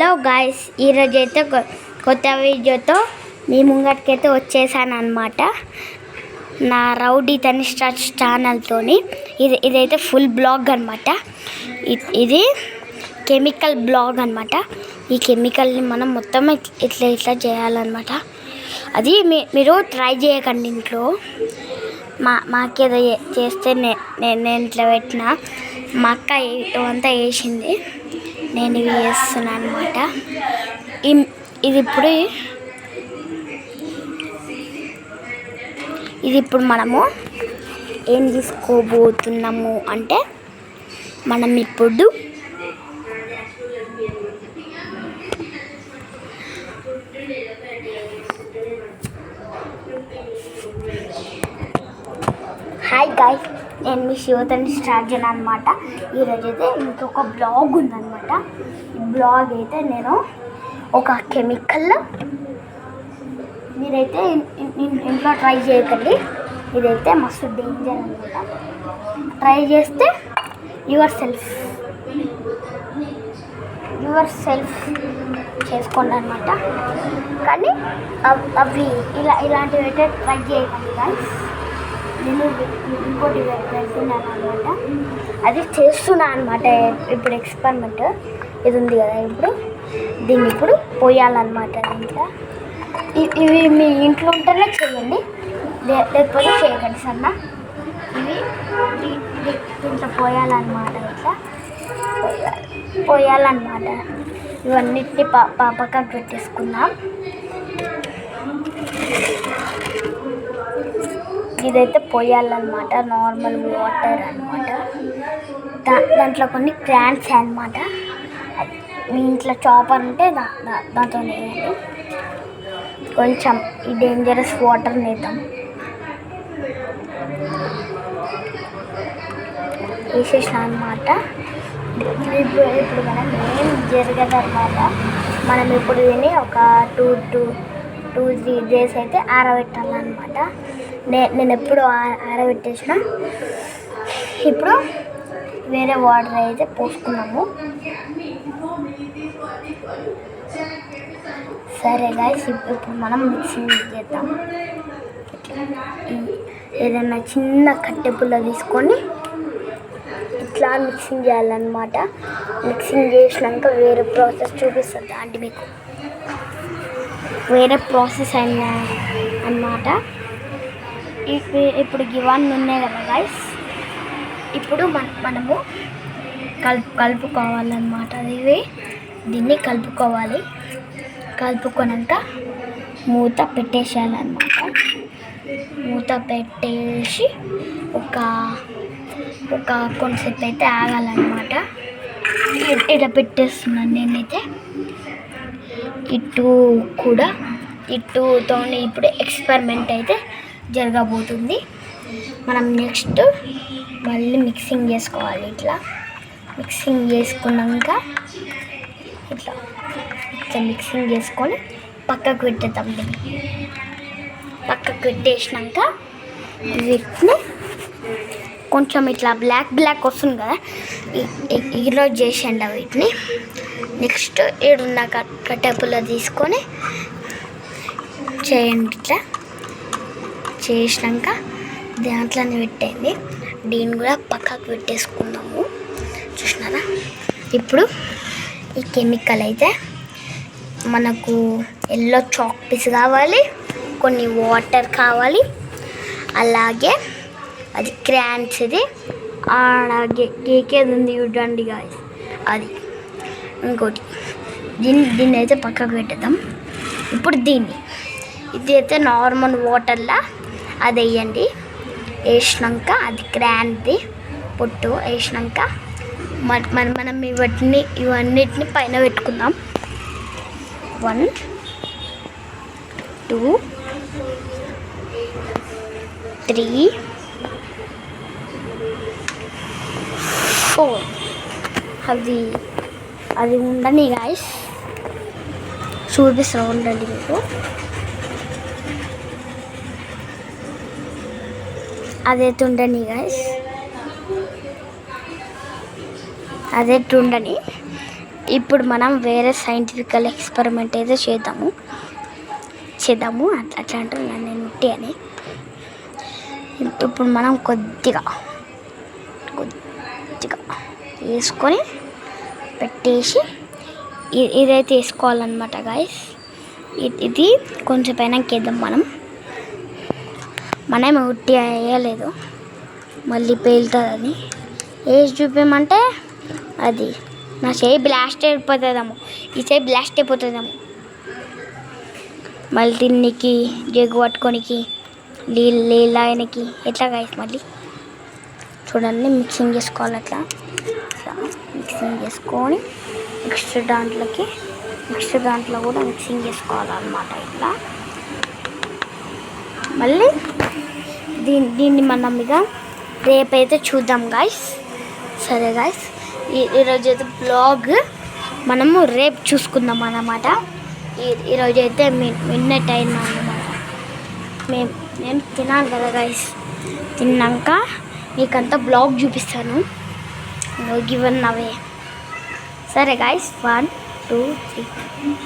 Hello guys, ఈరోజు అయితే కొత్త వీడియోతో మీ ముంగటికైతే వచ్చేసాను అనమాట. నా రౌడీ తనిష్ట ఛానల్తో ఇదైతే ఫుల్ బ్లాగ్ అనమాట. ఇది కెమికల్ బ్లాగ్ అనమాట. ఈ కెమికల్ని మనం మొత్తం ఇట్లా చేయాలన్నమాట. అది మీరు ట్రై చేయకండి ఇంట్లో. మాకేదో చేస్తే నేను ఇట్లా పెట్టిన, మా అక్క ఇవంతా వేసింది, నేను ఇవి చేస్తున్నాను అనమాట. ఇది ఇప్పుడు మనము ఏం తీసుకోబోతున్నాము అంటే, మనం ఇప్పుడు హాయ్ గాయ్స్, నేను మీ శివతని స్టార్ట్ చేయను అనమాట. ఈరోజు అయితే ఇంకొక బ్లాగ్ ఉందన్నమాట. ఈ బ్లాగ్ అయితే నేను ఒక కెమికల్, మీరైతే ఇంట్లో ట్రై చేయకండి, ఇదైతే మస్తు డేంజర్ అనమాట. ట్రై చేస్తే యువర్ సెల్ఫ్ చేసుకోండి అనమాట. కానీ అవి ఇలాంటివి అయితే ట్రై చేయకండి గాయ్స్. నేను ఇంకోటి పెడుతున్నాను అనమాట, అది చేస్తున్నా అనమాట. ఇప్పుడు ఎక్స్పెరిమెంట్ ఇది ఉంది కదా, దీన్ని ఇప్పుడు పోయాలన్నమాట. ఇంకా ఇవి మీ ఇంట్లో ఉంటేనే చేయండి, లేకపోతే చేయకండి సన్న. ఇవి దీంట్లో పోయాలన్నమాట, ఇట్లా పోయాలన్నమాట. ఇవన్నిటిని పక్కకు పెట్టేసుకున్నాం. ఇదైతే పోయాలన్నమాట, నార్మల్ వాటర్ అనమాట. దాంట్లో కొన్ని క్రాన్స్ అనమాట. మీ ఇంట్లో చాపర్ ఉంటే దాంతో వేయండి. కొంచెం ఈ డేంజరస్ వాటర్ వేద్దాం. వేసేసిన అనమాట. ఇప్పుడు మనం ఏం జరగదన్నమాట. మనం ఇప్పుడు దీన్ని ఒక 2-3 డేస్ అయితే ఆరబెట్టాలన్నమాట. నేను ఎప్పుడు ఆరబెట్టేసిన. ఇప్పుడు వేరే వాటర్ అయితే పోసుకున్నాము. సరే గాయ్స్, ఇప్పుడు మనం మిక్సింగ్ చేద్దాం. ఏదైనా చిన్న కట్టె పుల్ల తీసుకొని ఇట్లా మిక్సింగ్ చేయాలన్నమాట. మిక్సింగ్ చేసినాక వేరే ప్రాసెస్ చూపిస్తుంది అంటే మీకు, వేరే ప్రాసెస్ అయినా అన్నమాట. ఇప్పుడు ఇవన్నీ ఉన్నాయి కదా గాయ్స్, ఇప్పుడు మనము కలుపుకోవాలన్నమాట. దీన్ని కలుపుకోవాలి. కలుపుకున్నాక మూత పెట్టేసేయాలన్నమాట. మూత పెట్టేసి ఒక కొంచెంసేపు అయితే ఆగాలన్నమాట. ఇలా పెట్టేస్తున్నాను నేనైతే. ఇటుతో ఇప్పుడు ఎక్స్పెరిమెంట్ అయితే జరగబోతుంది. మనం నెక్స్ట్ మళ్ళీ మిక్సింగ్ చేసుకోవాలి. ఇట్లా మిక్సింగ్ చేసుకున్నాక ఇట్లా మిక్సింగ్ చేసుకొని పక్కకు పెట్టేద్దాం. పక్కకు పెట్టేసినాక వీటిని కొంచెం ఇట్లా బ్లాక్ వస్తుంది కదా, ఈరోజు చేసేయండి వీటిని. నెక్స్ట్ ఈడున్న కట్టెపుల్ల తీసుకొని చేయండి. ఇట్లా చేసినాక దాంట్లోనే పెట్టండి. దీన్ని కూడా పక్కకు పెట్టేసుకుందాము. చూసినారా? ఇప్పుడు ఈ కెమికల్ అయితే మనకు ఎల్లో చాక్ పీస్ కావాలి, కొన్ని వాటర్ కావాలి, అలాగే అది క్రాన్స్, ఇది అలాగే కేకేది ఉంది చూడండి గాయ్స్, అది ఇంకోటి. దీన్ని అయితే పక్కకు పెట్టేద్దాం. ఇప్పుడు ఇది అయితే నార్మల్ వాటర్లా అది వేయండి. వేసినాక అది క్రాన్ది పొట్టు వేసినాక మనం ఇవన్నిటిని పైన పెట్టుకుందాం. 1 2 3 4 అది ఉండని గాయ్స్, చూపిస్తా ఉండండి మీకు. అదైతే ఉండని గాయ్స్, అదైతే ఉండని. ఇప్పుడు మనం వేరే సైంటిఫికల్ ఎక్స్పెరిమెంట్ అయితే చేద్దాము అట్లా అంటారు నేను ఉట్టి అని. ఇప్పుడు మనం కొద్దిగా వేసుకొని పెట్టేసి ఇదైతే వేసుకోవాలన్నమాట గాయస్. ఇది కొంచెం పైన వేద్దాం. మనం ఉట్టి వేయలేదు, మళ్ళీ పేలుతుందని వేసి చూపించమంటే అది నా చేయి బ్లాస్ట్ అయిపోతుందేమో, ఈ చేయి బ్లాస్ట్ అయిపోతుందేమో. మళ్ళీ తిన్నికి జగ్గు పట్టుకోనికి నీళ్ళు ఆయనకి ఎట్లా గాయస్. మళ్ళీ చూడండి, మిక్సింగ్ చేసుకోవాలి. అట్లా మిక్సింగ్ చేసుకొని నెక్స్ట్ దాంట్లో కూడా మిక్సింగ్ చేసుకోవాలన్నమాట. ఇట్లా మళ్ళీ దీన్ని మనం ఇక రేపైతే చూద్దాం గాయస్. సరే గాయస్, ఈరోజు అయితే బ్లాగ్ మనము రేపు చూసుకుందాం అన్నమాట. ఈరోజు అయితే మిడ్నైట్ అయినా అన్నమాట. నేను తినాలి కదా గాయస్. తిన్నాక మీకంతా బ్లాగ్ చూపిస్తాను. గివన్ అవే. సరే గాయస్, 1 2 3